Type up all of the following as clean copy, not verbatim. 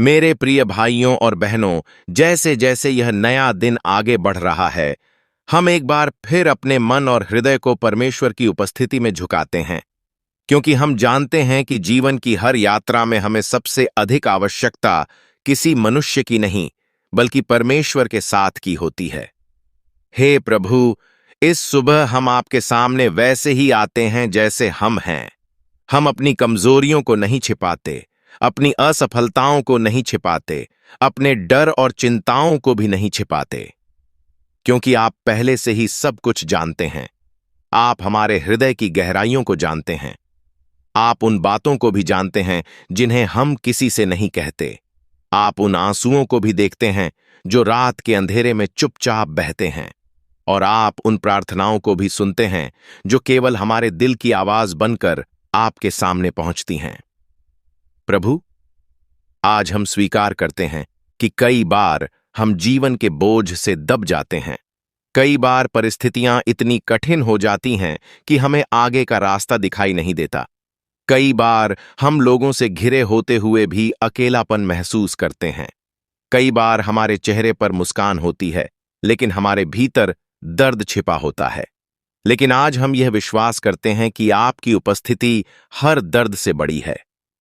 मेरे प्रिय भाइयों और बहनों, जैसे जैसे यह नया दिन आगे बढ़ रहा है, हम एक बार फिर अपने मन और हृदय को परमेश्वर की उपस्थिति में झुकाते हैं, क्योंकि हम जानते हैं कि जीवन की हर यात्रा में हमें सबसे अधिक आवश्यकता किसी मनुष्य की नहीं, बल्कि परमेश्वर के साथ की होती है। हे प्रभु, इस सुबह हम आपके सामने वैसे ही आते हैं जैसे हम हैं। हम अपनी कमजोरियों को नहीं छिपाते, अपनी असफलताओं को नहीं छिपाते, अपने डर और चिंताओं को भी नहीं छिपाते, क्योंकि आप पहले से ही सब कुछ जानते हैं। आप हमारे हृदय की गहराइयों को जानते हैं। आप उन बातों को भी जानते हैं जिन्हें हम किसी से नहीं कहते। आप उन आंसुओं को भी देखते हैं जो रात के अंधेरे में चुपचाप बहते हैं, और आप उन प्रार्थनाओं को भी सुनते हैं जो केवल हमारे दिल की आवाज बनकर आपके सामने पहुंचती हैं। प्रभु, आज हम स्वीकार करते हैं कि कई बार हम जीवन के बोझ से दब जाते हैं। कई बार परिस्थितियां इतनी कठिन हो जाती हैं कि हमें आगे का रास्ता दिखाई नहीं देता। कई बार हम लोगों से घिरे होते हुए भी अकेलापन महसूस करते हैं। कई बार हमारे चेहरे पर मुस्कान होती है, लेकिन हमारे भीतर दर्द छिपा होता है। लेकिन आज हम यह विश्वास करते हैं कि आपकी उपस्थिति हर दर्द से बड़ी है,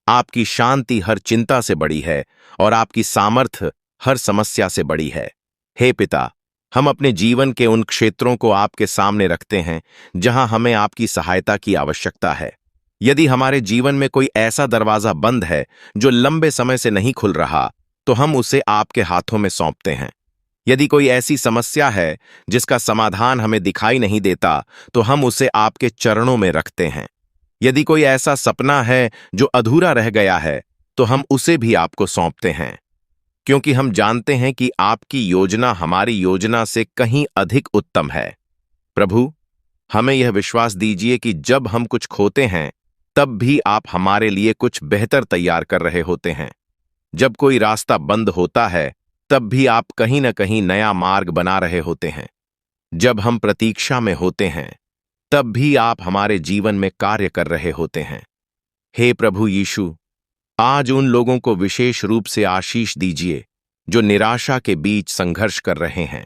आपकी शांति हर चिंता से बड़ी है, और आपकी सामर्थ्य हर समस्या से बड़ी है। हे पिता, हम अपने जीवन के उन क्षेत्रों को आपके सामने रखते हैं जहां हमें आपकी सहायता की आवश्यकता है। यदि हमारे जीवन में कोई ऐसा दरवाजा बंद है जो लंबे समय से नहीं खुल रहा, तो हम उसे आपके हाथों में सौंपते हैं। यदि कोई ऐसी समस्या है जिसका समाधान हमें दिखाई नहीं देता, तो हम उसे आपके चरणों में रखते हैं। यदि कोई ऐसा सपना है जो अधूरा रह गया है, तो हम उसे भी आपको सौंपते हैं, क्योंकि हम जानते हैं कि आपकी योजना हमारी योजना से कहीं अधिक उत्तम है। प्रभु, हमें यह विश्वास दीजिए कि जब हम कुछ खोते हैं, तब भी आप हमारे लिए कुछ बेहतर तैयार कर रहे होते हैं। जब कोई रास्ता बंद होता है, तब भी आप कहीं न कहीं नया मार्ग बना रहे होते हैं। जब हम प्रतीक्षा में होते हैं, तब भी आप हमारे जीवन में कार्य कर रहे होते हैं। हे प्रभु यीशु, आज उन लोगों को विशेष रूप से आशीष दीजिए जो निराशा के बीच संघर्ष कर रहे हैं।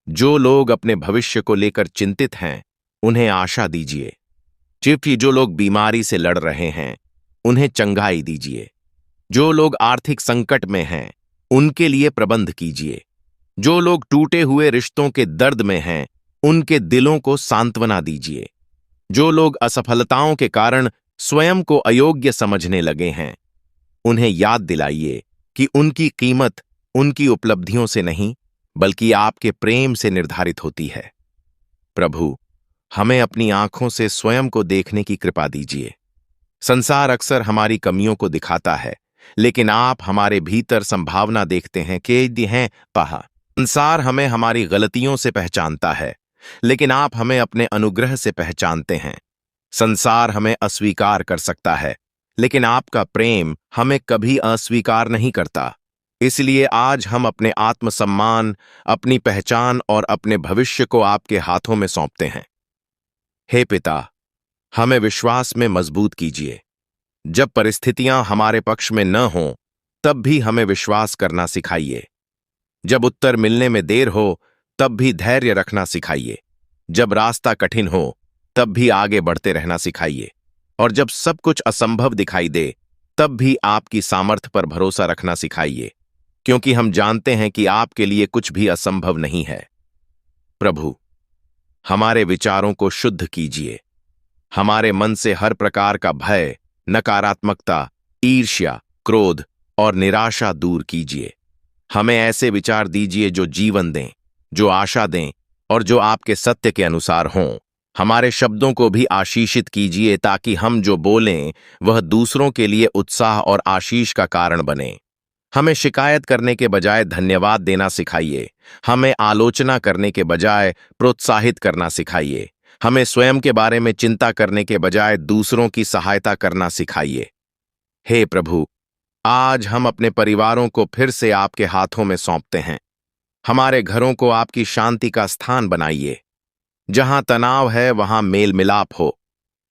जो लोग अपने भविष्य को लेकर चिंतित हैं, उन्हें आशा दीजिए। जबकि जो लोग बीमारी से लड़ रहे हैं, उन्हें चंगाई दीजिए। जो लोग आर्थिक संकट में हैं, उनके लिए प्रबंध कीजिए। जो लोग टूटे हुए रिश्तों के दर्द में हैं, उनके दिलों को सांत्वना दीजिए। जो लोग असफलताओं के कारण स्वयं को अयोग्य समझने लगे हैं, उन्हें याद दिलाइए कि उनकी कीमत उनकी उपलब्धियों से नहीं, बल्कि आपके प्रेम से निर्धारित होती है। प्रभु, हमें अपनी आंखों से स्वयं को देखने की कृपा दीजिए। संसार अक्सर हमारी कमियों को दिखाता है, लेकिन आप हमारे भीतर संभावना देखते हैं कि हैं पहा। संसार हमें हमारी गलतियों से पहचानता है, लेकिन आप हमें अपने अनुग्रह से पहचानते हैं। संसार हमें अस्वीकार कर सकता है, लेकिन आपका प्रेम हमें कभी अस्वीकार नहीं करता। इसलिए आज हम अपने आत्मसम्मान, अपनी पहचान और अपने भविष्य को आपके हाथों में सौंपते हैं। हे पिता, हमें विश्वास में मजबूत कीजिए। जब परिस्थितियां हमारे पक्ष में न हों, तब भी हमें विश्वास करना सिखाइए। जब उत्तर मिलने में देर हो, तब भी धैर्य रखना सिखाइए। जब रास्ता कठिन हो, तब भी आगे बढ़ते रहना सिखाइए। और जब सब कुछ असंभव दिखाई दे, तब भी आपकी सामर्थ्य पर भरोसा रखना सिखाइए, क्योंकि हम जानते हैं कि आपके लिए कुछ भी असंभव नहीं है। प्रभु, हमारे विचारों को शुद्ध कीजिए। हमारे मन से हर प्रकार का भय, नकारात्मकता, ईर्ष्या, क्रोध और निराशा दूर कीजिए। हमें ऐसे विचार दीजिए जो जीवन दें, जो आशा दें और जो आपके सत्य के अनुसार हों। हमारे शब्दों को भी आशीषित कीजिए, ताकि हम जो बोलें वह दूसरों के लिए उत्साह और आशीष का कारण बने। हमें शिकायत करने के बजाय धन्यवाद देना सिखाइए। हमें आलोचना करने के बजाय प्रोत्साहित करना सिखाइए। हमें स्वयं के बारे में चिंता करने के बजाय दूसरों की सहायता करना सिखाइए। हे प्रभु, आज हम अपने परिवारों को फिर से आपके हाथों में सौंपते हैं। हमारे घरों को आपकी शांति का स्थान बनाइए। जहां तनाव है, वहां मेल मिलाप हो।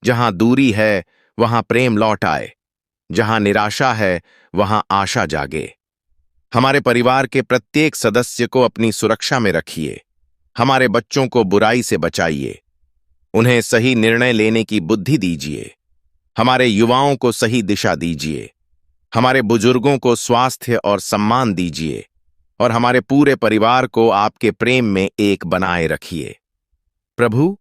जहां दूरी है, वहां प्रेम लौट आए। जहां निराशा है, वहां आशा जागे। हमारे परिवार के प्रत्येक सदस्य को अपनी सुरक्षा में रखिए। हमारे बच्चों को बुराई से बचाइए। उन्हें सही निर्णय लेने की बुद्धि दीजिए। हमारे युवाओं को सही दिशा दीजिए। हमारे बुजुर्गों को स्वास्थ्य और सम्मान दीजिए और हमारे पूरे परिवार को आपके प्रेम में एक बनाए रखिए। प्रभु,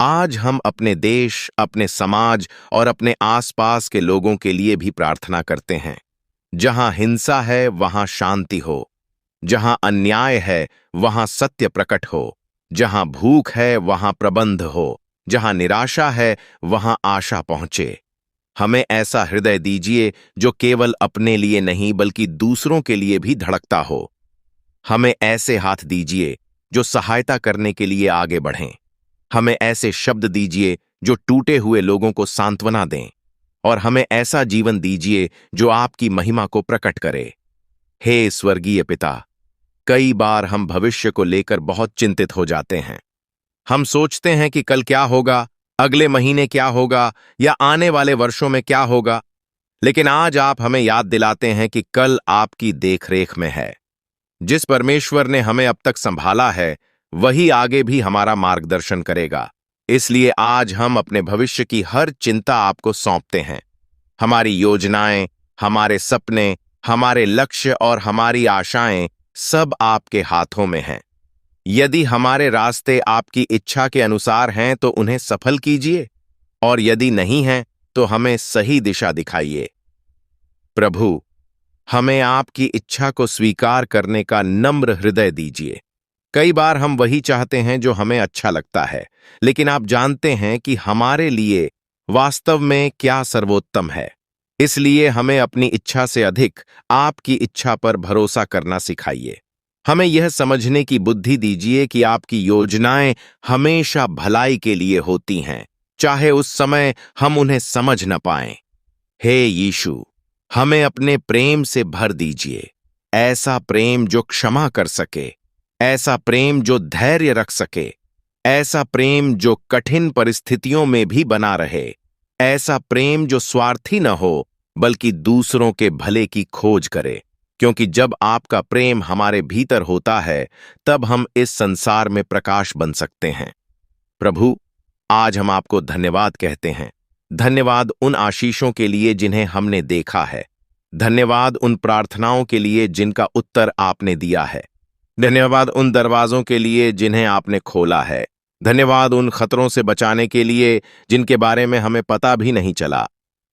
आज हम अपने देश, अपने समाज और अपने आसपास के लोगों के लिए भी प्रार्थना करते हैं। जहां हिंसा है वहां शांति हो, जहां अन्याय है वहां सत्य प्रकट हो, जहां भूख है वहां प्रबंध हो, जहां निराशा है वहां आशा पहुंचे। हमें ऐसा हृदय दीजिए जो केवल अपने लिए नहीं बल्कि दूसरों के लिए भी धड़कता हो। हमें ऐसे हाथ दीजिए जो सहायता करने के लिए आगे बढ़ें। हमें ऐसे शब्द दीजिए जो टूटे हुए लोगों को सांत्वना दें, और हमें ऐसा जीवन दीजिए जो आपकी महिमा को प्रकट करे। हे स्वर्गीय पिता, कई बार हम भविष्य को लेकर बहुत चिंतित हो जाते हैं। हम सोचते हैं कि कल क्या होगा, अगले महीने क्या होगा या आने वाले वर्षों में क्या होगा, लेकिन आज आप हमें याद दिलाते हैं कि कल आपकी देखरेख में है। जिस परमेश्वर ने हमें अब तक संभाला है वही आगे भी हमारा मार्गदर्शन करेगा। इसलिए आज हम अपने भविष्य की हर चिंता आपको सौंपते हैं। हमारी योजनाएं, हमारे सपने, हमारे लक्ष्य और हमारी आशाएं सब आपके हाथों में हैं। यदि हमारे रास्ते आपकी इच्छा के अनुसार हैं तो उन्हें सफल कीजिए, और यदि नहीं हैं तो हमें सही दिशा दिखाइए। प्रभु, हमें आपकी इच्छा को स्वीकार करने का नम्र हृदय दीजिए। कई बार हम वही चाहते हैं जो हमें अच्छा लगता है, लेकिन आप जानते हैं कि हमारे लिए वास्तव में क्या सर्वोत्तम है। इसलिए हमें अपनी इच्छा से अधिक आपकी इच्छा पर भरोसा करना सिखाइए। हमें यह समझने की बुद्धि दीजिए कि आपकी योजनाएं हमेशा भलाई के लिए होती हैं, चाहे उस समय हम उन्हें समझ न पाएं। हे यीशु, हमें अपने प्रेम से भर दीजिए, ऐसा प्रेम जो क्षमा कर सके, ऐसा प्रेम जो धैर्य रख सके, ऐसा प्रेम जो कठिन परिस्थितियों में भी बना रहे, ऐसा प्रेम जो स्वार्थी न हो बल्कि दूसरों के भले की खोज करे। क्योंकि जब आपका प्रेम हमारे भीतर होता है तब हम इस संसार में प्रकाश बन सकते हैं। प्रभु, आज हम आपको धन्यवाद कहते हैं। धन्यवाद उन आशीषों के लिए जिन्हें हमने देखा है। धन्यवाद उन प्रार्थनाओं के लिए जिनका उत्तर आपने दिया है। धन्यवाद उन दरवाजों के लिए जिन्हें आपने खोला है। धन्यवाद उन खतरों से बचाने के लिए जिनके बारे में हमें पता भी नहीं चला।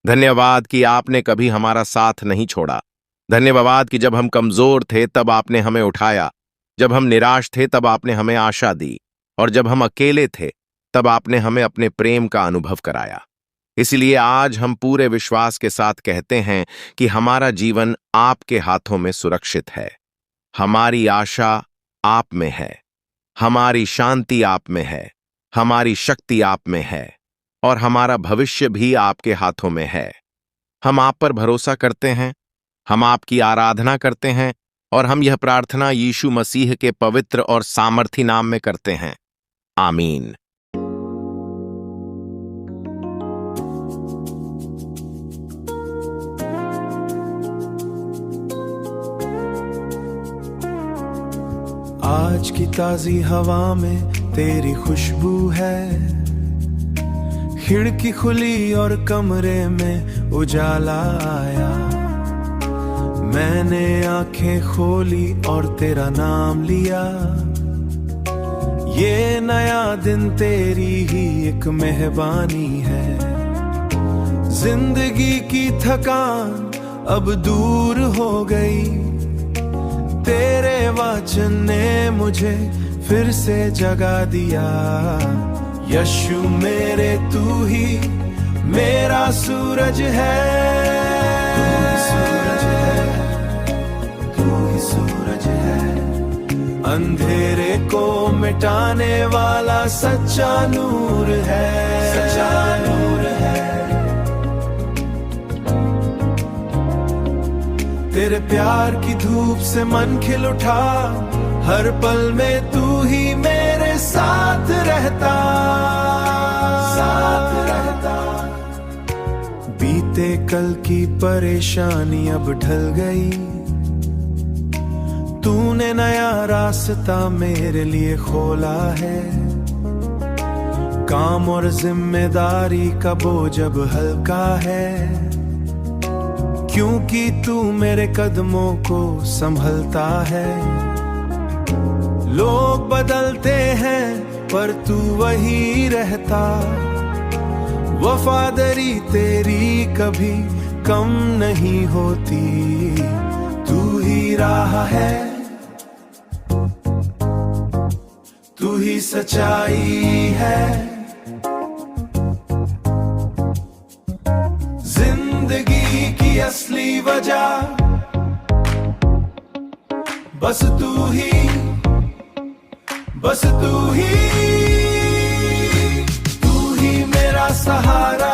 धन्यवाद कि आपने कभी हमारा साथ नहीं छोड़ा। धन्यवाद कि जब हम कमजोर थे तब आपने हमें उठाया, जब हम निराश थे तब आपने हमें आशा दी, और जब हम अकेले थे तब आपने हमें अपने प्रेम का अनुभव कराया। इसलिए आज हम पूरे विश्वास के साथ कहते हैं कि हमारा जीवन आपके हाथों में सुरक्षित है। हमारी आशा आप में है, हमारी शांति आप में है, हमारी शक्ति आप में है, और हमारा भविष्य भी आपके हाथों में है। हम आप पर भरोसा करते हैं, हम आपकी आराधना करते हैं, और हम यह प्रार्थना यीशु मसीह के पवित्र और सामर्थी नाम में करते हैं। आमीन। आज की ताजी हवा में तेरी खुशबू है, खिड़की खुली और कमरे में उजाला आया। मैंने आंखें खोली और तेरा नाम लिया। ये नया दिन तेरी ही एक मेहरबानी है। जिंदगी की थकान अब दूर हो गई, तेरे वचन ने मुझे फिर से जगा दिया। यीशु मेरे तू ही मेरा सूरज है, तू ही सूरज है, अंधेरे को मिटाने वाला सच्चा नूर है, सच्चा नूर है। तेरे प्यार की धूप से मन खिल उठा, हर पल में तू ही मेरे साथ रहता, साथ रहता। बीते कल की परेशानी अब ढल गई, रास्ता मेरे लिए खोला है। काम और जिम्मेदारी का बोझ अब हल्का है, क्योंकि तू मेरे कदमों को संभलता है। लोग बदलते हैं पर तू वही रहता, वफादारी तेरी कभी कम नहीं होती। तू ही राह है, तू ही सच्चाई है, जिंदगी की असली वजह बस तू ही, बस तू ही मेरा सहारा।